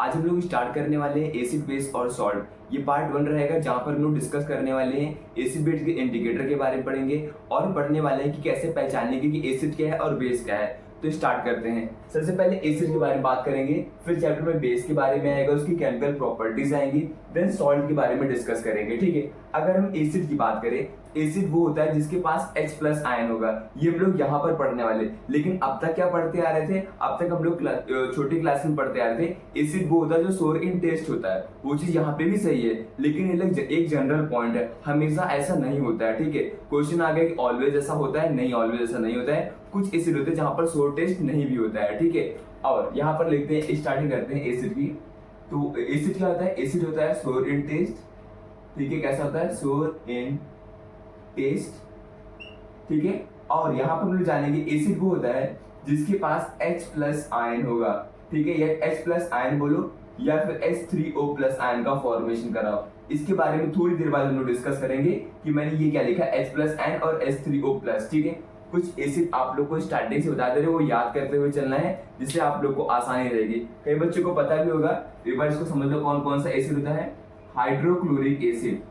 आज हम लोग स्टार्ट करने वाले हैं एसिड बेस और सॉल्ट। ये पार्ट 1 रहेगा जहाँ पर हम लोग डिस्कस करने वाले हैं एसिड बेस के इंडिकेटर के बारे में पढ़ेंगे और पढ़ने वाले हैं कि कैसे पहचानने की कि एसिड क्या है और बेस क्या है। तो स्टार्ट करते हैं। सबसे पहले एसिड के बारे में बात करेंगे, फिर चैप्टर में बेस के बारे में आएगा, उसकी केमिकल प्रॉपर्टीज आएंगी, देन सॉल्ट के बारे में डिस्कस करेंगे। ठीक है, अगर हम एसिड की बात करें, एसिड वो होता है जिसके पास H प्लस आयन होगा। ये हम लोग यहाँ पर पढ़ने वाले, लेकिन अब तक क्या पढ़ते आ रहे थे, अब तक हम लोग छोटी क्लास में पढ़ते आ रहे थे एसिड वो होता है जो सोर इन टेस्ट होता है। वो चीज यहाँ पे भी सही है, लेकिन ये एक जनरल पॉइंट है, हमेशा ऐसा नहीं होता है। ठीक है, क्वेश्चन आ गया कि ऑलवेज ऐसा होता है, नहीं ऑलवेज ऐसा नहीं होता है। कुछ एसिड होते हैं जहाँ पर सोर टेस्ट नहीं भी होता है। ठीक है, और यहाँ पर लिखते हैं, स्टार्टिंग करते हैं एसिड की। तो एसिड क्या होता है, एसिड होता है सोर इन टेस्ट। ठीक है, कैसा होता है, सोर इन टेस्ट। ठीक है, और यहाँ पर हम लोग जानेंगे एसिड वो होता है जिसके पास H प्लस आयन होगा। ठीक है, या H प्लस आयन बोलो या फिर H3O प्लस आयन का फॉर्मेशन कराओ। इसके बारे में थोड़ी देर बाद हम लोग डिस्कस करेंगे कि मैंने ये क्या लिखा, H प्लस आयन और H3O प्लस। ठीक है, कुछ एसिड आप लोग को स्टार्टिंग से बता दे रहे, वो याद करते हुए चलना है जिससे आप लोग को आसानी रहेगी। कई बच्चों को पता भी होगा, एक बार इसको समझ लो कौन कौन सा एसिड होता है। हाइड्रोक्लोरिक एसिड,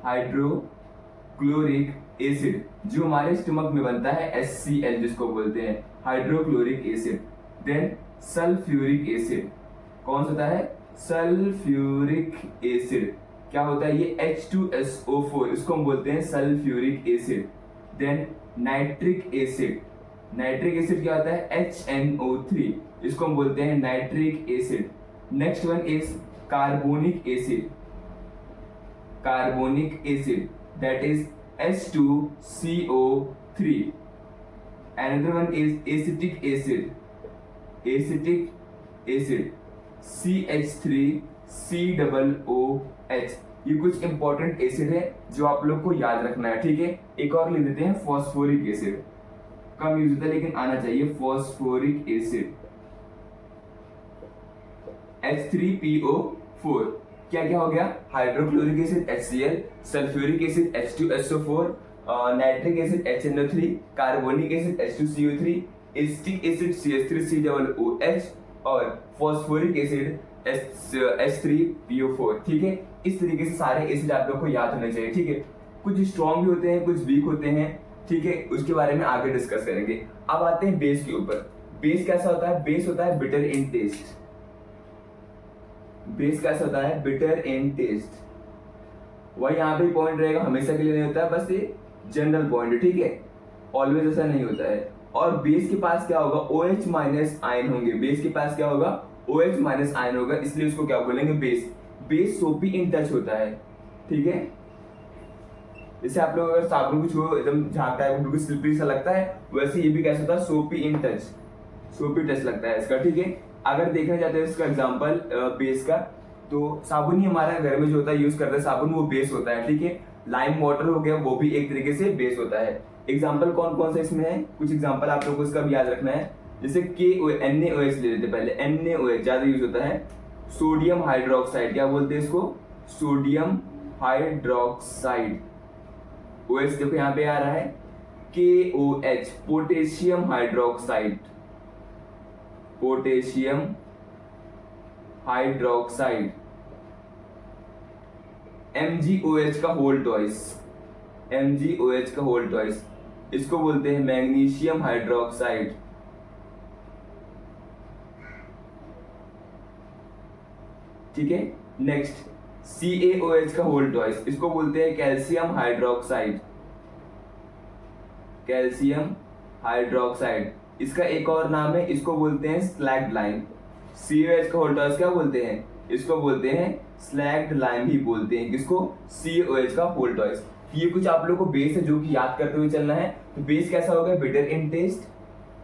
हाइड्रोक्लोरिक एसिड जो हमारे स्टमक में बनता है, HCl जिसको बोलते हैं hydrochloric acid. Then sulphuric acid, कौन सा होता है, सल्फ्यूरिक एसिड। क्या होता है ये, H2SO4, इसको हम बोलते हैं sulphuric acid. Then nitric acid, nitric acid क्या होता है, HNO3, इसको हम बोलते हैं nitric acid. Next one is carbonic acid, carbonic acid that is H2CO3. Another one is acetic acid, acetic acid CH3COOH। ये कुछ इंपॉर्टेंट एसिड है जो आप लोग को याद रखना है। ठीक है, एक और लिख देते हैं, फॉस्फोरिक एसिड, कम यूज होता है लेकिन आना चाहिए, फॉस्फोरिक एसिड H3PO4। क्या क्या हो गया, hydrochloric acid HCl, sulphuric acid H2SO4, nitric acid HNO3, carbonic acid H2CO3, acetic acid CH3COOH और फॉस्फोरिक एसिड H3PO4। ठीक है, इस तरीके से सारे एसिड आप लोग को याद होने चाहिए। ठीक है, कुछ स्ट्रॉन्ग भी होते हैं, कुछ वीक होते हैं। ठीक है, उसके बारे में आगे डिस्कस करेंगे। अब आते हैं बेस के ऊपर। बेस कैसा होता है, बेस होता है बिटर इन टेस्ट। बेस कैसा होता है, बिटर इन टेस्ट। वही यहाँ पे पॉइंट रहेगा, हमेशा के लिए नहीं होता है, बस ये जनरल पॉइंट है। ठीक है, ऑलवेज ऐसा नहीं होता है। और बेस के पास क्या होगा, OH माइनस आयन होंगे। बेस के पास क्या होगा, OH माइनस आयन होगा, इसलिए उसको क्या बोलेंगे, बेस। बेस सोपी इन टच होता है। ठीक है, जैसे आप लोग अगर साबुन को छुओ एकदम झाग टाइप बिल्कुल स्लिपरी सा लगता है, वैसे ये भी कैसा होता है, सोपी इन टच, सोपी टच लगता है इसका। ठीक है, अगर देखना चाहते हैं इसका एग्जांपल बेस का, तो साबुन ही हमारा घर में जो होता है यूज करते हैं साबुन, वो बेस होता है। ठीक है, लाइम वाटर हो गया, वो भी एक तरीके से बेस होता है। एग्जांपल कौन कौन सा इसमें है, कुछ एग्जांपल आप लोगों को इसका भी याद रखना है। जैसे NaOH ले लेते, पहले NaOH ज्यादा यूज होता है। सोडियम हाइड्रोक्साइड, क्या बोलते हैं इसको, सोडियम हाइड्रोक्साइड। OH देखो यहाँ पे आ रहा है, KOH, potassium hydroxide, potassium hydroxide. MgOH का होल ट्वाइस, MgOH का होल ट्वाइस, इसको बोलते हैं मैग्नीशियम हाइड्रोक्साइड। ठीक है, नेक्स्ट CaOH का होल ट्वाइस, इसको बोलते हैं कैल्शियम हाइड्रोक्साइड, कैल्शियम हाइड्रोक्साइड। इसका एक और नाम है, इसको बोलते हैं स्लैग्ड लाइम। CaOH का होल ट्वाइस क्या बोलते हैं, इसको बोलते हैं स्लैग्ड लाइम ही बोलते हैं, किसको, CaOH का होल ट्वाइस। ये कुछ आप लोगों को बेस है जो कि याद करते हुए चलना है। तो बेस कैसा होगा, bitter in taste,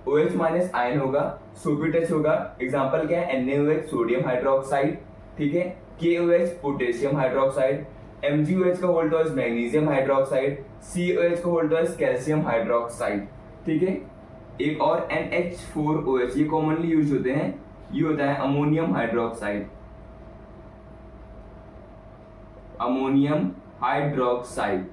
OH minus ion होगा, सोपी टच होगा। एग्जांपल क्या है, NaOH सोडियम हाइड्रोक्साइड। ठीक है, KOH पोटेशियम हाइड्रोक्साइड, MgOH का whole twice magnesium hydroxide, CaOH का होल ट्वाइस कैल्शियम हाइड्रोक्साइड। ठीक है, एक और NH4OH, ये कॉमनली यूज होते हैं, ये होता है ammonium hydroxide, ammonium hydroxide.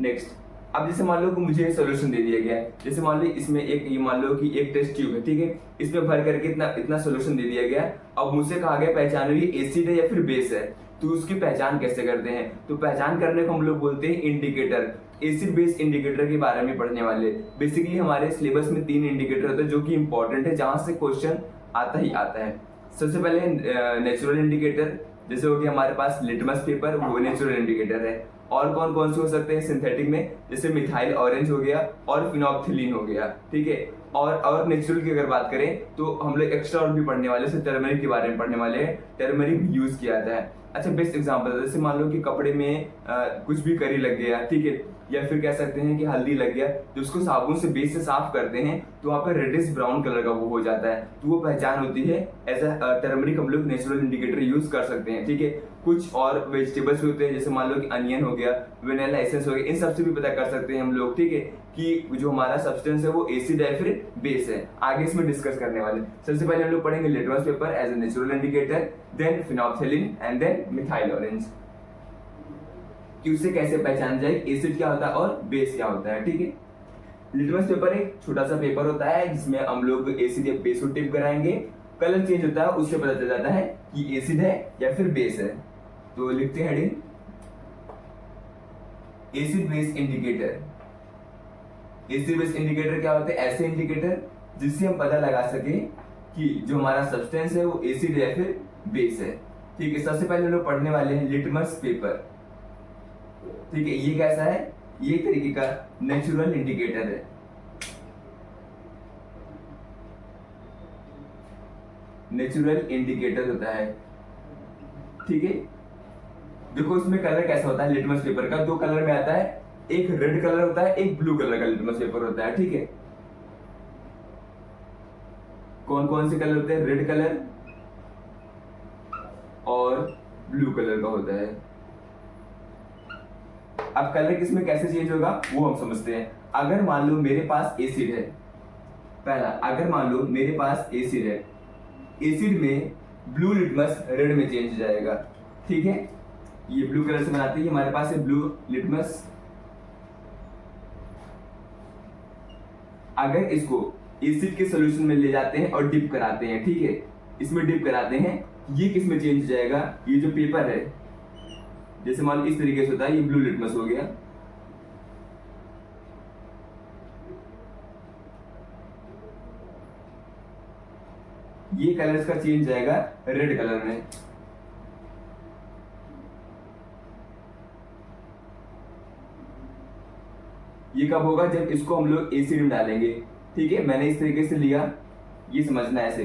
Next अब जैसे मान लो कि मुझे सोल्यूशन दे दिया गया है, जैसे मान लो इसमें एक, ये मान लो कि एक टेस्ट ट्यूब है, ठीक है, इसमें भर करके इतना इतना सोल्यूशन दे दिया गया। अब मुझसे कहा गया पहचानो ये एसिड है या फिर बेस है, तो उसकी पहचान कैसे करते हैं? तो पहचान करने को हम लोग बोलते हैं इंडिकेटर। एसिड बेस इंडिकेटर के बारे में पढ़ने वाले। बेसिकली हमारे सिलेबस में 3 इंडिकेटर होते हैं जो कि इंपॉर्टेंट है, जहां से क्वेश्चन आता ही आता है। सबसे पहले नेचुरल इंडिकेटर, जैसे हो गया हमारे पास लिटमस पेपर, वो नेचुरल इंडिकेटर है। और कौन कौन से हो सकते हैं सिंथेटिक में, जैसे मिथाइल ऑरेंज हो गया और फिनोक्थिलीन हो गया, ठीक है। और नेचुरल की अगर बात करें तो हम लोग एक्स्ट्रा और भी पढ़ने वाले हैं, टर्मरिक के बारे में पढ़ने वाले हैं। टर्मरिक भी यूज किया जाता है। अच्छा, बेस्ट एग्जांपल, जैसे मान लो कि कपड़े में कुछ भी करी लग गया, ठीक है, या फिर कह सकते हैं कि हल्दी लग गया, जब उसको साबुन से बेस से साफ करते हैं तो वहाँ पर रेडिश ब्राउन कलर का वो हो जाता है, तो वो पहचान होती है। एज अ टर्मरिक हम लोग नेचुरल इंडिकेटर यूज कर सकते हैं, ठीक है। कुछ और वेजिटेबल्स होते हैं, जैसे मान लो कि अनियन हो गया, वेनिला एसेंस हो गया, इन सब से भी पता कर सकते हैं हम लोग, ठीक है, कि जो हमारा सब्सटेंस है वो एसिड है फिर बेस है। आगे इसमें डिस्कस करने वाले। सबसे पहले हम लोग पढ़ेंगे litmus paper as a natural indicator, then phenolphthalein and then methyl orange, कि उससे कैसे पहचान जाए एसिड क्या होता है और बेस क्या होता है, ठीक है। लिटमस पेपर एक छोटा सा पेपर होता है जिसमें हम लोग एसिड या बेस को टिप कराएंगे, कलर चेंज होता है, उससे पता चल जाता है कि एसिड है या फिर बेस है। तो लिखते हैं heading acid base indicator. Acid base indicator क्या होते हैं? ऐसे इंडिकेटर जिससे हम पता लगा सके कि जो हमारा सब्सटेंस है वो एसिड है या फिर बेस है, ठीक है। सबसे पहले हम लोग पढ़ने वाले हैं लिटमस पेपर, ठीक है। ये कैसा है? ये एक तरीके का नेचुरल इंडिकेटर है। नेचुरल इंडिकेटर होता है, ठीक है। देखो इसमें कलर कैसा होता है लिटमस पेपर का, 2 कलर में आता है, एक रेड कलर होता है, एक ब्लू कलर का लिटमस पेपर होता है, ठीक है। कौन कौन से कलर होते हैं? रेड कलर और ब्लू कलर का होता है। अब कलर किसमें कैसे चेंज होगा वो हम समझते हैं। अगर मान लो मेरे पास एसिड है, पहला, अगर मान लो मेरे पास एसिड है, एसिड में ब्लू लिटमस रेड में चेंज हो जाएगा, ठीक है। ये ब्लू कलर से बनाते हैं, हमारे पास है ब्लू लिटमस। अगर इसको एसिड के सॉल्यूशन में ले जाते हैं और डिप कराते हैं, ठीक है, इसमें डिप कराते हैं, ये किस में चेंज हो जाएगा? ये जो पेपर है, जैसे मान लो इस तरीके से होता है, ये ब्लू लिटमस हो गया, ये कलर इसका चेंज जाएगा रेड कलर में। ये कब होगा? जब इसको हम लोग एसिड में डालेंगे, ठीक है। मैंने इस तरीके से लिया, ये समझना है ऐसे,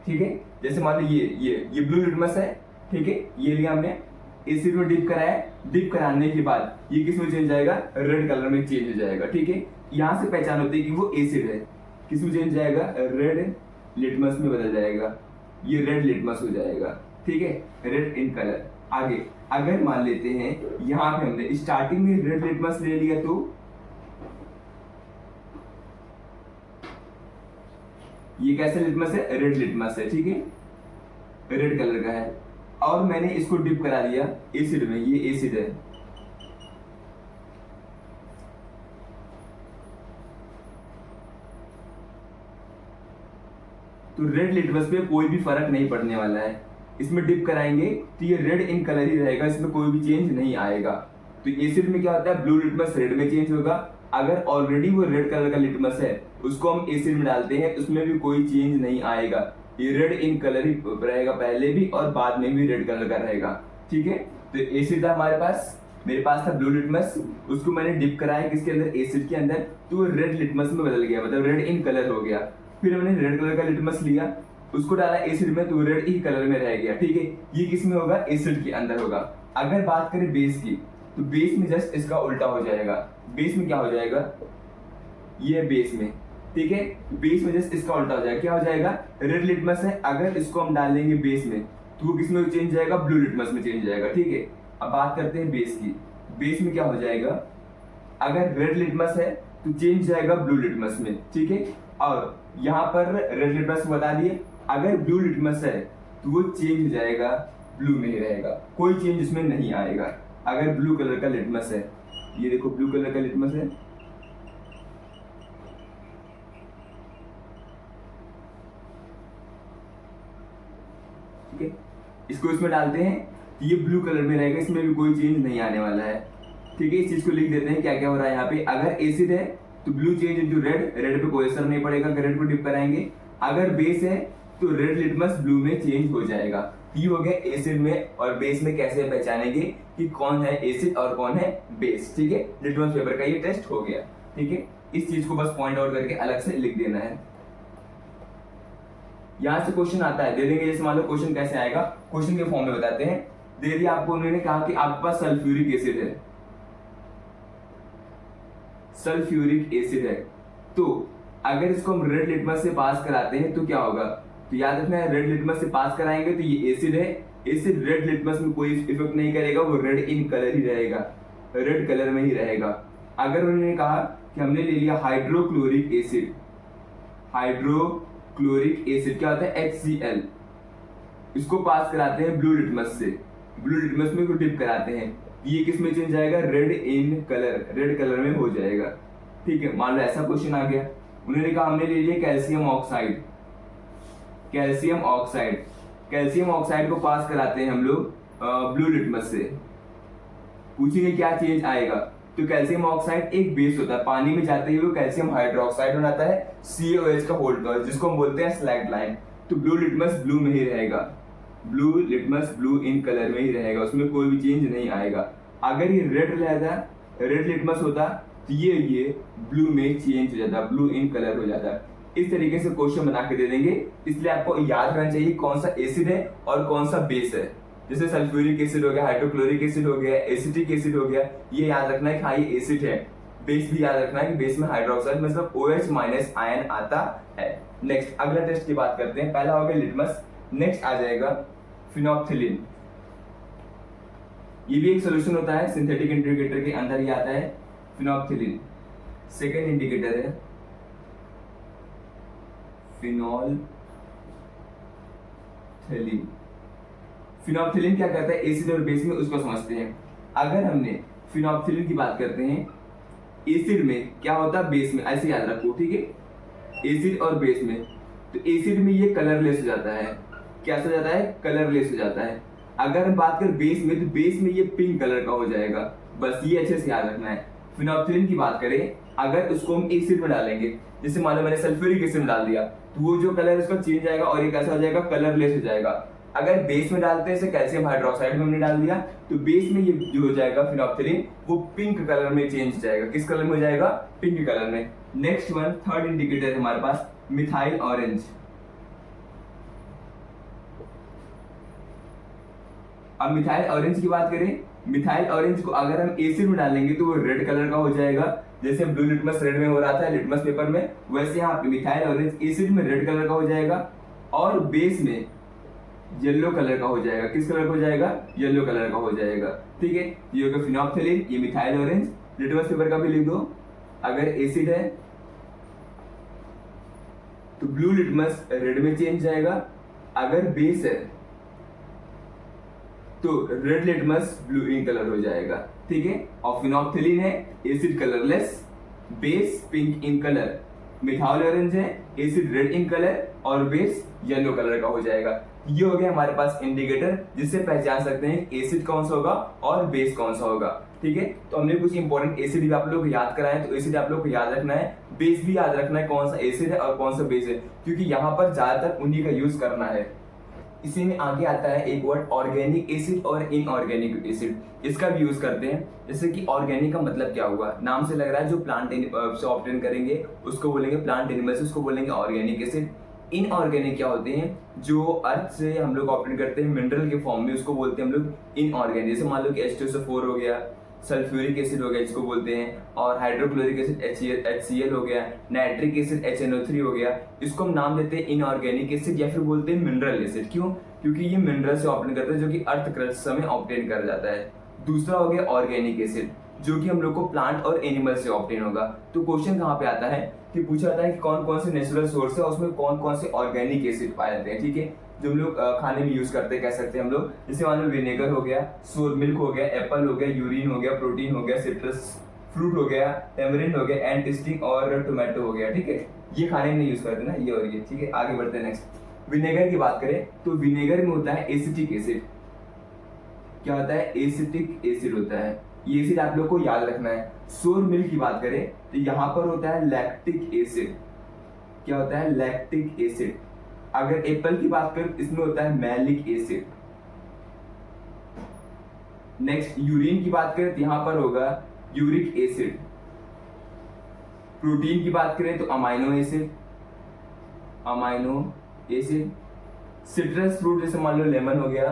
ठीक है। जैसे मान लो ये ब्लू लिटमस है, ठीक है, ये लिया हमने, एसिड में डिप कराया, डिप कराने के बाद ये किस में चेंज जाएगा? रेड कलर में चेंज हो जाएगा, ठीक है। यहां से पहचान होती है कि वो एसिड है, किस में चेंज जाएगा? रेड लिटमस में बदल जाएगा, ये रेड लिटमस हो जाएगा, ठीक है, रेड इन कलर। आगे अगर मान लेते हैं यहाँ पे हमने स्टार्टिंग में रेड लिटमस ले लिया, तो ये कैसे लिटमस है? रेड लिटमस है, ठीक है, रेड कलर का है। और मैंने इसको डिप करा दिया एसिड में, ये एसिड है, तो रेड लिटमस पे कोई भी फर्क नहीं पड़ने वाला है। इसमें डिप कराएंगे तो ये रेड इन कलर ही रहेगा, इसमें कोई भी चेंज नहीं आएगा। तो एसिड में क्या होता है? ब्लू लिटमस रेड में चेंज होगा। अगर ऑलरेडी वो रेड कलर का लिटमस है, उसको हम एसिड में डालते हैं, उसमें भी कोई चेंज नहीं आएगा, ये रेड इन कलर ही रहेगा, पहले भी और बाद में भी रेड कलर का रहेगा, ठीक है। तो एसिड था हमारे पास, मेरे पास था ब्लू लिटमस, उसको मैंने डिप कराया किसके अंदर? एसिड के अंदर, तो वो रेड लिटमस में बदल गया, मतलब रेड इन कलर हो गया। फिर हमने रेड कलर का लिटमस लिया, उसको डाला एसिड में, तो रेड ही कलर में रह गया, ठीक है। ये किस में होगा? एसिड के अंदर होगा। अगर बात करें बेस की, तो बेस में जस्ट इसका उल्टा हो जाएगा। बेस में क्या हो जाएगा? ये बेस में, ठीक है, बेस में जस्ट इसका उल्टा हो जाएगा। क्या हो जाएगा? रेड लिटमस है, अगर इसको हम डालेंगे बेस में, तो वो किस में चेंज जाएगा? ब्लू लिटमस में चेंज जाएगा, ठीक है। अब बात करते हैं बेस की। बेस में क्या हो जाएगा? अगर रेड लिटमस है तो चेंज जाएगा ब्लू लिटमस में, ठीक है। और यहाँ पर रेड लिटमस बता दिए, अगर ब्लू लिटमस है तो वो चेंज हो जाएगा, ब्लू में ही रहेगा, कोई चेंज इसमें नहीं आएगा। अगर ब्लू कलर का लिटमस है, ये देखो ब्लू कलर का लिटमस है, ठीक है। इसको इसमें डालते हैं, ये ब्लू कलर में रहेगा, इसमें भी कोई चेंज नहीं आने वाला है, ठीक है। इस चीज को लिख देते हैं क्या क्या हो रहा है यहाँ पे। अगर एसिड है तो blue change into red, red पे कोई असर नहीं पड़ेगा, रेड को डिप कराएंगे। अगर बेस है तो रेड लिटमस ब्लू में चेंज हो जाएगा। ये हो गया एसिड में और बेस में कैसे पहचानेंगे कि कौन है एसिड और कौन है बेस, ठीक है। लिटमस पेपर का ये टेस्ट हो गया, ठीक है। इस चीज को बस पॉइंट आउट करके अलग से लिख देना है। यहां से क्वेश्चन आता है, दे देंगे, जैसे मान लो क्वेश्चन कैसे आएगा, क्वेश्चन के फॉर्म में बताते हैं। दे दिया आपको, उन्होंने कहा कि आपके पास सल्फ्यूरिक एसिड है, सल्फ्यूरिक एसिड है, तो अगर इसको हम रेड लिटमस से पास कराते हैं तो क्या होगा। तो याद रखना है, रेड लिटमस से पास कराएंगे तो ये एसिड है, एसिड रेड लिटमस में कोई इफेक्ट नहीं करेगा, वो रेड इन कलर ही रहेगा, रेड कलर में ही रहेगा। अगर उन्होंने कहा कि हमने ले लिया हाइड्रोक्लोरिक एसिड, हाइड्रोक्लोरिक एसिड क्या होता है HCl, इसको पास कराते हैं ब्लू लिटमस से, ब्लू लिटमस में को डिप कराते हैं, ये किस में चेंज जाएगा, red in colour, red colour में हो जाएगा, ठीक है। मान लो ऐसा क्वेश्चन आ गया, उन्होंने कहा हमने ले लिया calcium oxide, calcium oxide, calcium oxide को पास कराते हैं हम लोग ब्लू लिटमस से, पूछेंगे क्या चेंज आएगा। तो कैल्शियम ऑक्साइड एक बेस होता है, पानी में जाते हुए कैल्शियम हाइड्रोक्साइड बनाता है CaOH का होल्ड, जिसको हम बोलते हैं स्लैग लाइन। तो ब्लू लिटमस ब्लू में ही रहेगा, blue litmus blue in colour में ही रहेगा, उसमें कोई भी चेंज नहीं आएगा। अगर ये रेड रहता, रेड लिटमस होता तो ये ब्लू में चेंज हो जाता, ब्लू इन कलर हो जाता। इस तरीके से क्वेश्चन बना के दे देंगे, इसलिए आपको याद रखना चाहिए कौन सा एसिड है और कौन सा बेस है। जैसे सल्फ्यूरिक एसिड हो गया, हाइड्रोक्लोरिक एसिड हो गया, एसिटिक एसिड हो गया, ये याद रखना है कि हाँ ये एसिड है। बेस भी याद रखना है कि बेस में हाइड्रोक्साइड मतलब OH माइनस आयन आता है। नेक्स्ट अगला टेस्ट की बात करते हैं, पहला हो गया लिटमस, नेक्स्ट आ जाएगा फिनोप्थिलिन। ये भी एक सोल्यूशन होता है, सिंथेटिक इंडिकेटर के अंदर ही आता है फिनोप्थिलिन। सेकेंड इंडिकेटर है फिनोल्फिलीन। फिनोप्थिलीन क्या करता है एसिड और बेस में, उसको समझते हैं। अगर हमने फिनोप्थिलीन की बात करते हैं, एसिड में क्या होता है, बेस में, ऐसे याद रखो, ठीक है। एसिड और बेस में, तो एसिड में ये कलरलेस हो जाता है, क्या हो जाता है, कलरलेस हो जाता है। अगर हम बात करें बेस में, तो बेस में ये पिंक कलर का हो जाएगा, बस ये अच्छे से याद रखना है। फिनोप्थिलीन की बात करें, अगर उसको हम एसिड में डालेंगे, जैसे मान लो मैंने सल्फ्यूरिक एसिड में डाल दिया, तो वो जो कलर उसका चेंज आएगा और ये कैसा हो जाएगा, कलरलेस हो जाएगा। अगर बेस में डालते हैं, जैसे कैल्शियम हाइड्रोक्साइड में हमने डाल दिया, तो बेस में ये जो हो जाएगा फिनोप्थिलीन, वो पिंक कलर में चेंज हो जाएगा। किस कलर में हो जाएगा, पिंक कलर में। नेक्स्ट वन, थर्ड इंडिकेटर है हमारे पास मिथाइल ऑरेंज। अब मिथाइल ऑरेंज की बात करें, मिथाइल ऑरेंज को अगर हम एसिड में डालेंगे तो वो रेड कलर का हो जाएगा, जैसे ब्लू लिटमस रेड में हो रहा था लिटमस पेपर में, वैसे यहाँ पे मिथाइल ऑरेंज एसिड में रेड कलर का हो जाएगा और बेस में येलो कलर का हो जाएगा। किस कलर का हो जाएगा, येलो कलर का हो जाएगा, ठीक है। ये होगा फिनोप्थिलीन, ये मिथाइल ऑरेंज। लिटमस पेपर का भी लिख दो, अगर एसिड है तो ब्लू लिटमस रेड में चेंज जाएगा, अगर बेस है तो red litmus blue in colour हो जाएगा, ठीक है। और फिनोप्थिलीन है acid colourless, base pink in colour. Methyl orange है एसिड रेड इन कलर और बेस येलो कलर का हो जाएगा। ये हो गया हमारे पास इंडिकेटर, जिससे पहचान सकते हैं एसिड कौन सा होगा और बेस कौन सा होगा, ठीक है। तो हमने कुछ इंपॉर्टेंट एसिड भी आप लोग को याद कराए, तो एसिड आप लोग को याद रखना है, बेस भी याद रखना है, कौन सा एसिड है और कौन सा बेस है, क्योंकि यहाँ पर ज्यादातर उन्हीं का यूज करना है। इसी में आगे आता है एक वर्ड ऑर्गेनिक एसिड और इनऑर्गेनिक एसिड। इसका भी यूज करते हैं। जैसे कि ऑर्गेनिक का मतलब क्या हुआ, नाम से लग रहा है जो प्लांट से ऑब्टेन करेंगे उसको बोलेंगे प्लांट एनिमल से, उसको बोलेंगे ऑर्गेनिक एसिड। इनऑर्गेनिक क्या होते हैं, जो अर्थ से हम लोग ऑब्टेन करते हैं मिनरल के फॉर्म में, उसको बोलते हैं हम लोग इनऑर्गेनिक। जैसे मान लो कि H2SO4 हो गया, सल्फ्यूरिक एसिड हो गया जिसको बोलते हैं, और हाइड्रोक्लोरिक एसिड HCl हो गया, नाइट्रिक एसिड HNO3 हो गया, इसको हम नाम देते हैं इनऑर्गेनिक एसिड या फिर बोलते हैं मिनरल एसिड। क्यों, क्योंकि ये मिनरल से ऑब्टेन करते हैं, जो कि अर्थ क्रस्ट समय ऑब्टेन कर जाता है। दूसरा हो गया ऑर्गेनिक एसिड, जो कि हम लोग को प्लांट और एनिमल से ऑब्टेन होगा। तो क्वेश्चन कहाँ पे आता है कि पूछा जाता है कि कौन कौन से नेचुरल सोर्स है और उसमें कौन कौन से ऑर्गेनिक एसिड पाए जाते हैं, ठीक है, जो हम लोग खाने में यूज करते हैं, कह सकते हैं हम लोग। जैसे मान लो विनेगर हो गया, सोर मिल्क हो गया, एप्पल हो गया, यूरिन हो गया, प्रोटीन हो गया, सिट्रस फ्रूट हो गया, टेमरिंड हो गया, एंड स्टिंग और टोमेटो हो गया, ठीक है। ये खाने में यूज करते हैं ना, ये और ये, ठीक है। आगे बढ़ते हैं नेक्स्ट। विनेगर की बात करें तो विनेगर में होता है एसिटिक एसिड। क्या होता है? एसिटिक एसिड होता है। ये एसिड आप लोग को याद रखना है। सोर मिल्क की बात करें तो यहाँ पर होता है लैक्टिक एसिड। क्या होता है? Lactic acid. अगर एप्पल की बात करें तो इसमें होता है मैलिक एसिड। नेक्स्ट यूरिन की बात करें तो यहाँ पर होगा यूरिक एसिड। प्रोटीन की बात करें तो amino acid, amino acid. Citrus fruit जैसे मान लो लेमन हो गया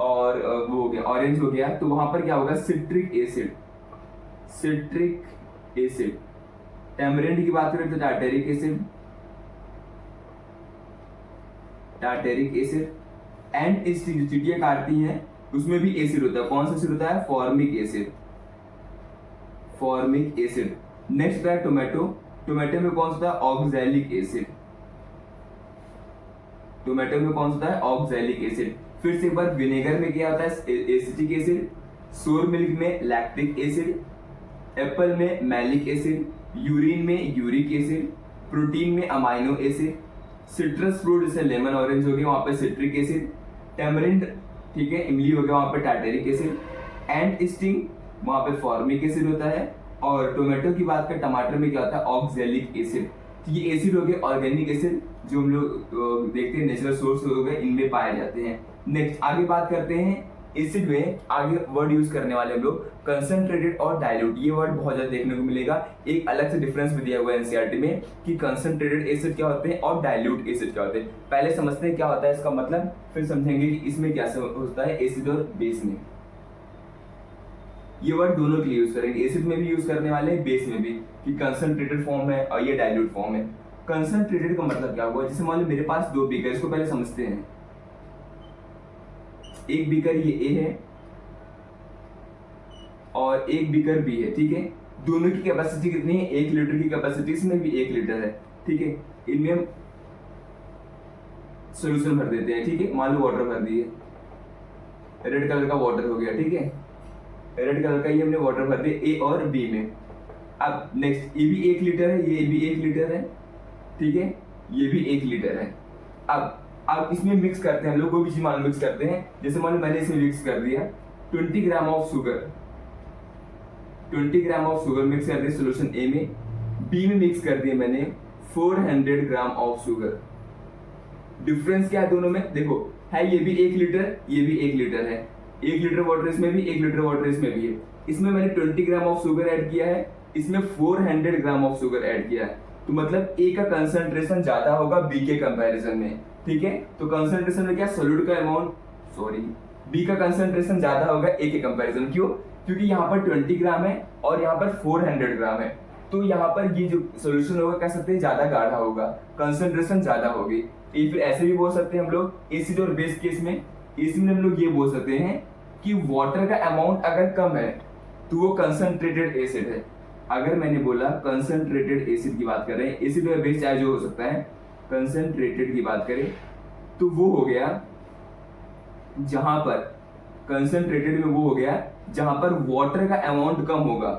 और वो हो गया ऑरेंज हो गया, तो वहां पर क्या होगा? Citric acid, citric acid. Tamarind की बात करें तो tartaric acid, tartaric acid. And चींटियां काटती हैं उसमें भी एसिड होता है। कौन सा एसिड होता है? Formic acid, formic acid. Next है टोमेटो। टोमेटो में कौन सा होता है? Oxalic acid. टोमेटो में कौन सा होता है? Oxalic acid. फिर से एक बार, विनेगर में क्या होता है? Acetic acid. सोर मिल्क में लैक्टिक एसिड, एप्पल में मैलिक एसिड, यूरिन में यूरिक एसिड, प्रोटीन में अमाइनो एसिड, सिट्रस फ्रूट जैसे लेमन ऑरेंज हो गया वहां पे सिट्रिक एसिड, टैमरिंड, ठीक है, इमली हो गया वहां पे टार्टेरिक एसिड, एंड स्टिंग वहां पे फॉर्मिक एसिड होता है। और टोमेटो की बात करें, टमाटर में क्या होता है? Oxalic acid. तो ये एसिड हो गए ऑर्गेनिक एसिड जो हम लोग देखते हैं नेचुरल सोर्स हो गए, इनमें पाए जाते हैं। नेक्स्ट आगे बात करते हैं एसिड में। आगे वर्ड यूज करने वाले हम लोग कंसंट्रेटेड और डाइल्यूट। ये वर्ड बहुत ज्यादा देखने को मिलेगा। एक अलग से डिफरेंस भी दिया हुआ है एनसीईआरटी में कि कंसंट्रेटेड एसिड क्या होते हैं और डाइल्यूट एसिड क्या होते हैं। पहले समझते हैं क्या होता है इसका मतलब, फिर समझेंगे कि इसमें क्या होता है एसिड और बेस में। ये वर्ड दोनों के लिए यूज करेंगे, एसिड में भी यूज करने वाले हैं, बेस में भी, कि कंसंट्रेटेड फॉर्म है और ये डाइल्यूट फॉर्म है। कंसंट्रेटेड का मतलब क्या हुआ? जैसे मान लो मेरे पास दो बीकर, इसको पहले समझते हैं। एक बीकर ये ए है और एक बीकर बी है, ठीक है। दोनों की कैपेसिटी कितनी है? 1 लीटर की कैपेसिटी, इसमें भी 1 लीटर है, ठीक है। इनमें हम सोल्यूशन भर देते हैं, ठीक है। मान लो वाटर भर दिए, रेड कलर का वाटर हो गया, ठीक है। रेड कलर का ये हमने वाटर भर दिया ए और बी में। अब नेक्स्ट, ये भी 1 लीटर है, ये भी 1 लीटर है, ठीक है, ये भी 1 लीटर है। अब इसमें मिक्स करते हैं हम लोग, कोई भी चीज मान मिक्स करते हैं। जैसे मान लो मैंने इसमें मिक्स कर दिया 20 gram of sugar, 20 gram of sugar mix कर दिया सोल्यूशन ए में। बी में मिक्स कर दिया मैंने 400 ग्राम ऑफ शुगर। डिफरेंस क्या है दोनों में? देखो, है ये भी 1 लीटर, ये भी 1 लीटर है। 1 लीटर वाटर इसमें भी, 1 लीटर वाटर इसमें भी है। इसमें मैंने 20 ग्राम ऑफ शुगर ऐड किया है, इसमें 400 ग्राम ऑफ शुगर ऐड किया है। तो मतलब ए का कंसंट्रेशन ज्यादा होगा बी के कंपैरिजन में, ठीक है। तो कंसंट्रेशन में क्या? सोल्यूट का अमाउंट, सॉरी, बी का कंसंट्रेशन ज्यादा होगा ए के कंपैरिजन। क्यों? क्योंकि यहाँ पर 20 ग्राम है और यहाँ पर 400 ग्राम है। तो यहाँ पर ये जो सोल्यूशन होगा, कह सकते हैं ज्यादा गाढ़ा होगा, कंसंट्रेशन ज्यादा होगी। फिर ऐसे भी बोल सकते हैं हम लोग एसिड और बेस केस में। एसिड में हम लोग ये बोल सकते हैं कि वाटर का अमाउंट अगर कम है तो वो कंसंट्रेटेड एसिड है। अगर मैंने बोला कंसंट्रेटेड एसिड की बात कर रहे हैं, एसिड और बेस चाहे जो हो सकता है, कंसंट्रेटेड की बात करें तो वो हो गया जहां पर कंसंट्रेटेड में वो हो गया जहां पर वाटर का अमाउंट कम होगा,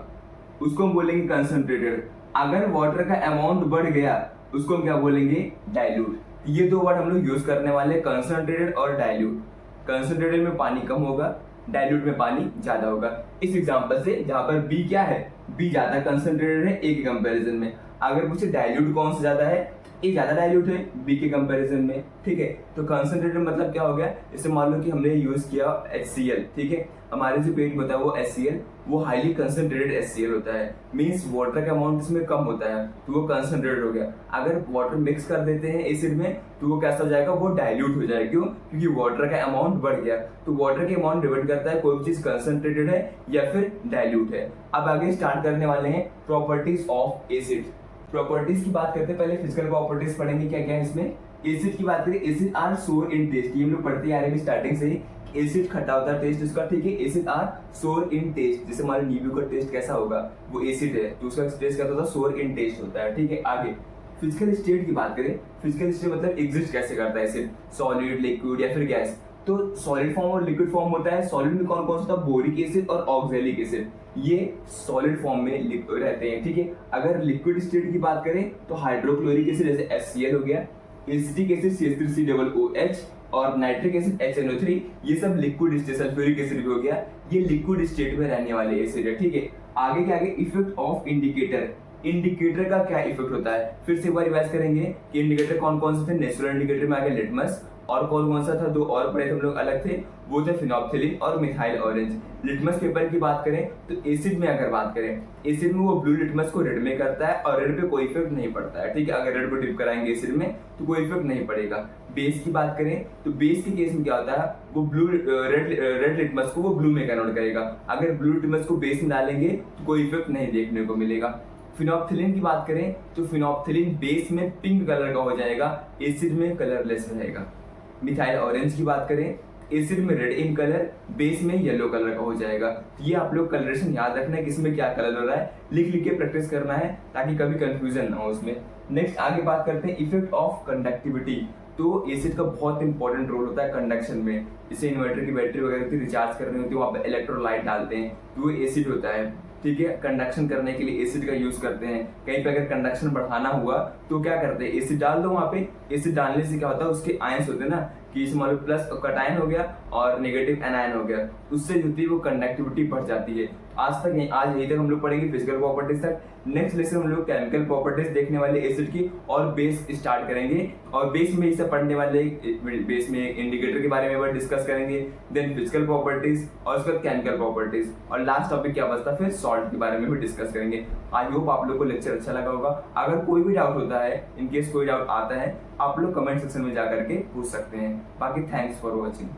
उसको हम बोलेंगे कंसंट्रेटेड। अगर वाटर का अमाउंट बढ़ गया उसको हम क्या बोलेंगे? डाइल्यूट। ये दो वर्ड हम लोग यूज करने वाले, कंसंट्रेटेड और डाइल्यूट। कंसंट्रेटेड में पानी कम होगा, डाइल्यूट में पानी ज्यादा होगा। इस एग्जांपल से जहां पर बी क्या है? बी ज्यादा कंसंट्रेटेड है ए के कंपैरिजन में। अगर पूछे डाइल्यूट कौन सा ज्यादा है, ए ज्यादा डाइल्यूट है बी के कंपैरिजन में, ठीक है। तो कंसंट्रेटेड मतलब क्या हो गया? जैसे मान लो कि हमने यूज किया HCl, ठीक है। हमारे जो पेट में होता है वो HCl, वो हाईली कंसंट्रेटेड HCl होता है, मींस वाटर का अमाउंट इसमें कम होता है, तो वो कंसंट्रेटेड हो गया। अगर वाटर मिक्स कर देते हैं एसिड में तो वो कैसा हो जाएगा? वो डाइल्यूट हो जाएगा। क्यों? क्योंकि वाटर का अमाउंट बढ़ गया। तो वाटर के अमाउंट डिपेंड करता है कोई चीज कंसंट्रेटेड है या फिर डाइल्यूट है। अब आगे स्टार्ट करने वाले हैं प्रॉपर्टीज ऑफ एसिड। प्रॉपर्टीज की बात करते हैं, पहले फिजिकल प्रॉपर्टीज पढ़ेंगे क्या क्या है इसमें। एसिड की बात करें, एसिड आर सोर इन टेस्ट, ये हम लोग पढ़ते आ रहे हैं स्टार्टिंग से ही। एसिड खट्टा होता है टेस्ट उसका, ठीक है। एसिड आर सोर इन टेस्ट, जैसे मान लो नींबू का टेस्ट कैसा होगा, वो एसिड है तो उसका टेस्ट कैसा होता है? सोर इन टेस्ट होता है, ठीक है। आगे फिजिकल स्टेट की बात करें, फिजिकल स्टेट मतलब एग्जिस्ट कैसे करता है एसिड, सॉलिड, लिक्विड या फिर गैस। तो सॉलिड फॉर्म और लिक्विड फॉर्म होता है। सॉलिड में कौन कौन सा होता है? बोरिक एसिड और ऑक्सैलिक एसिड, ये सॉलिड फॉर्म में रहते हैं, ठीक है। अगर लिक्विड स्टेट की बात करें तो हाइड्रोक्लोरिक एसिड जैसे HCl हो गया, एसिटिक एसिड CH3COOH और नाइट्रिक एसिड HNO3, ये सब लिक्विड स्टेट, सल्फ्यूरिक एसिड भी हो गया, ये लिक्विड स्टेट में रहने वाले एसिड है, ठीक है। आगे क्या, आगे इफेक्ट ऑफ इंडिकेटर, इंडिकेटर का क्या इफेक्ट होता है, फिर से एक बार रिवाइज करेंगे कि इंडिकेटर कौन कौन से थे। नेचुरल इंडिकेटर में आ गया लिटमस, और कौन कौन सा था, दो और पढ़े थे हम लोग अलग थे, वो थे फिनोप्थिलीन और मिथाइल ऑरेंज। लिटमस पेपर की बात करें तो एसिड में अगर बात करें, एसिड में वो ब्लू लिटमस को रेड में करता है और रेड पे कोई इफेक्ट नहीं पड़ता है, ठीक है। अगर रेड को डिप कराएंगे एसिड में तो कोई इफेक्ट नहीं पड़ेगा। बेस की बात करें तो बेस के केस में क्या होता है, वो ब्लू रेड लिटमस को वो ब्लू में कन्वर्ट करेगा। अगर ब्लू लिटमस को बेस में डालेंगे तो कोई इफेक्ट नहीं देखने को मिलेगा। फिनोप्थिलीन की बात करें तो फिनोप्थिलीन बेस में पिंक कलर का हो जाएगा, एसिड में कलरलेस रहेगा। मिथाइल ऑरेंज की बात करें, एसिड में रेड इन कलर, बेस में येलो कलर का हो जाएगा। ये आप लोग कलरेशन याद रखना है, किसमें क्या कलर हो रहा है, लिख लिख के प्रैक्टिस करना है ताकि कभी कंफ्यूजन ना हो उसमें। नेक्स्ट आगे बात करते हैं इफेक्ट ऑफ कंडक्टिविटी। तो एसिड का बहुत इंपॉर्टेंट रोल होता है कंडक्शन में। जैसे इन्वर्टर की बैटरी वगैरह की रिचार्ज करनी होती है, वहाँ पे इलेक्ट्रोलाइट डालते हैं तो वो एसिड होता है, ठीक है। कंडक्शन करने के लिए एसिड का यूज करते हैं। कहीं पे अगर कंडक्शन बढ़ाना हुआ तो क्या करते हैं, एसिड डाल दो वहाँ पे। एसिड डालने से क्या होता है, उसके आयंस होते हैं ना, कि इसमें मान लो प्लस कटायन हो गया और नेगेटिव एनायन हो गया, उससे जो होती है वो कंडक्टिविटी बढ़ जाती है। आज यही तक हम लोग पढ़ेंगे फिजिकल प्रॉपर्टीज तक। नेक्स्ट लेसन हम लोग केमिकल प्रॉपर्टीज देखने वाले एसिड की और बेस स्टार्ट करेंगे, और बेस में इसे पढ़ने वाले बेस में इंडिकेटर के बारे में डिस्कस करेंगे, देन फिजिकल प्रॉपर्टीज और उसके बाद केमिकल प्रॉपर्टीज, और लास्ट टॉपिक क्या बचता है फिर सॉल्ट के बारे में भी डिस्कस करेंगे। आई होप आप लोग को लेक्चर अच्छा लगा होगा। अगर कोई भी डाउट होता है, इनकेस कोई डाउट आता है, आप लोग कमेंट सेक्शन में जाकर के पूछ सकते हैं। बाकी थैंक्स फॉर वॉचिंग।